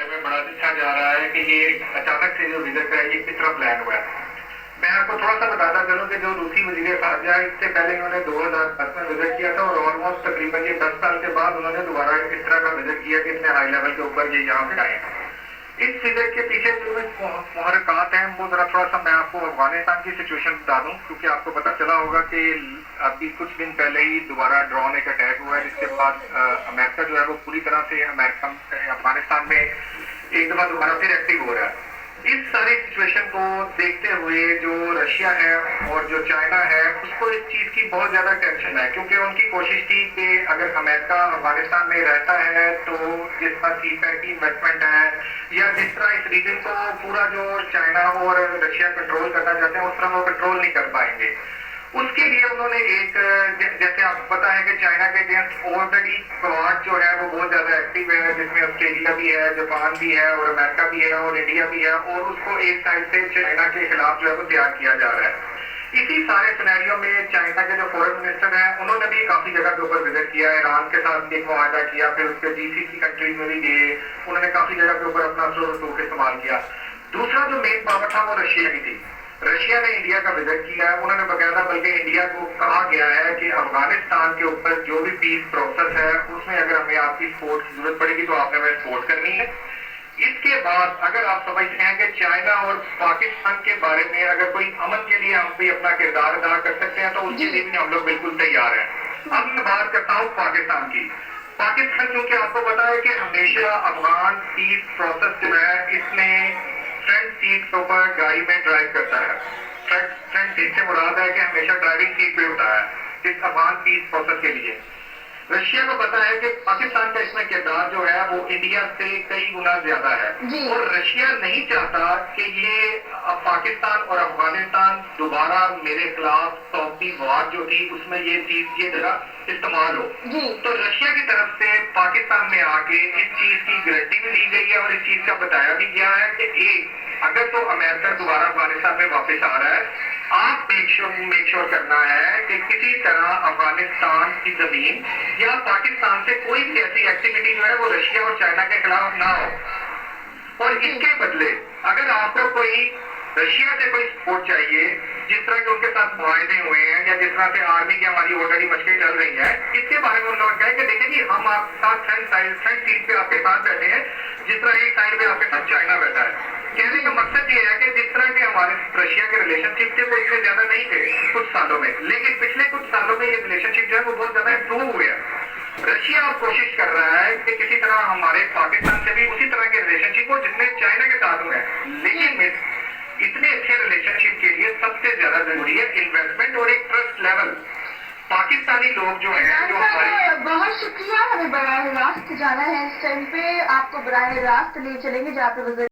में बड़ा दिखा जा रहा है कि ये अचानक से जो विजिट है ये किस तरह प्लान हुआ है। मैं आपको थोड़ा सा बताता चलूं कि जो रूसी वजीर खारजा है इससे पहले इन्होंने 2010 में विजिट किया था और ऑलमोस्ट तकरीबन ये 10 साल के बाद उन्होंने दोबारा इस तरह का विजिट किया कि इतने हाई लेवल के ऊपर ये यहाँ पे आए हैं। इस विजिट के पीछे जो मुहरकात हैं वो जरा थोड़ा सा मैं आपको अफगानिस्तान की सिचुएशन बता दूं, क्योंकि आपको पता चला होगा कि अभी कुछ दिन पहले ही दोबारा ड्रोन एक अटैक हुआ है, जिसके बाद अमेरिका जो है वो पूरी तरह से अफगानिस्तान में एक दफा दोबारा फिर एक्टिव हो रहा है। इस सारी सिचुएशन को देखते हुए जो रशिया है और जो चाइना है उसको इस चीज की बहुत ज्यादा टेंशन है, क्योंकि उनकी कोशिश थी कि अगर अमेरिका अफगानिस्तान में रहता है तो जिस तरह सीपैक की इन्वेस्टमेंट है या जिस तरह इस रीजन को पूरा जो चाइना और रशिया कंट्रोल करना चाहते हैं उस तरह वो कंट्रोल नहीं कर पाएंगे। उसके लिए उन्होंने एक, जैसे आपको पता है कि चाइना के अगेंस्ट ऑलरेडी क्वाड जो है वो बहुत ज्यादा एक्टिव है, जिसमें ऑस्ट्रेलिया भी है, जापान भी है और अमेरिका भी है और इंडिया भी है, और उसको एक साइड से चाइना के खिलाफ जो है वो तैयार किया जा रहा है। इसी सारे सिनेरियो में चाइना के जो फॉरेन मिनिस्टर हैं उन्होंने भी काफी जगह के ऊपर विजिट किया, ईरान के साथ भी एक मुआहदा किया, फिर उसके जीसीसी कंट्रीज में भी गए, उन्होंने काफी जगह के ऊपर अपना असर इस्तेमाल किया। दूसरा जो मेन पावर था वो रशिया की थी। रशिया ने इंडिया का विजिट किया है, उन्होंने बकायदा बल्कि इंडिया को कहा गया है कि अफगानिस्तान के ऊपर जो भी पीस प्रोसेस है उसमें अगर हमें आपकी सपोर्ट की जरूरत पड़ेगी तो आपने हमें सपोर्ट करनी है। इसके बाद अगर आप समझते हैं कि चाइना और पाकिस्तान के बारे में अगर कोई अमन के लिए हम भी अपना किरदार अदा कर सकते हैं तो उसके लिए भी हम लोग बिल्कुल तैयार हैं। अब मैं बात करता हूँ पाकिस्तान की। पाकिस्तान, क्योंकि आपको पता है कि हमेशा अफगान पीस प्रोसेस जो है इसमें फ्रंट सीट के ऊपर गाड़ी में ड्राइव करता है। फ्रंट सीट से मुराद है कि हमेशा ड्राइविंग सीट पे होता है इस अफगान पीस प्रोसेस के लिए। रशिया को पता है कि पाकिस्तान का इसमें किरदार जो है वो इंडिया से कई गुना ज्यादा है और रशिया नहीं चाहता कि ये पाकिस्तान और अफगानिस्तान दोबारा मेरे खिलाफ सौंपी वार जो थी उसमें ये जगह इस्तेमाल हो। तो रशिया की तरफ से पाकिस्तान में आके इस चीज की गारंटी भी दी गई है और इस चीज का बताया भी गया है कि एक अगर तो अमेरिका दोबारा अफगानिस्तान में वापस आ रहा है, आप मेक श्योर करना है कि किसी तरह अफगानिस्तान की जमीन या पाकिस्तान से कोई भी ऐसी एक्टिविटी जो है वो रशिया और चाइना के खिलाफ ना हो। और इसके बदले अगर आपको कोई रशिया से कोई सपोर्ट चाहिए, जिस तरह के उनके साथ मुआहदे हुए हैं या जिस तरह से आर्मी की हमारी ऑलरेडी मशकें चल रही है, इसके बारे में उन्होंने कहा कि देखिए जी हम आपके साथ फ्रंट सीट पे आपके साथ बैठे हैं, जिस तरह एक साइड पे आपके साथ चाइना बैठा है। कहने का मकसद ये है कि जिस तरह के हमारे रशिया के रिलेशनशिप थे वो इतने ज्यादा नहीं थे कुछ सालों में, लेकिन पिछले कुछ सालों में ये रिलेशनशिप जो है वो बहुत ज्यादा इम्प्रूव हुए हैं। रशिया अब कोशिश कर रहा है कि किसी तरह हमारे पाकिस्तान से भी उसी तरह के रिलेशनशिप हो जितने चाइना के साथ हुए हैं, लेकिन इतने अच्छे रिलेशनशिप के लिए सबसे ज्यादा जरूरी है इन्वेस्टमेंट और एक ट्रस्ट लेवल। पाकिस्तानी लोग जो है जो हमारे, बहुत शुक्रिया, हमें बराह रास्त जाना है इस टाइम पे, आपको बराह रास्त ले चलेंगे जहाँ पे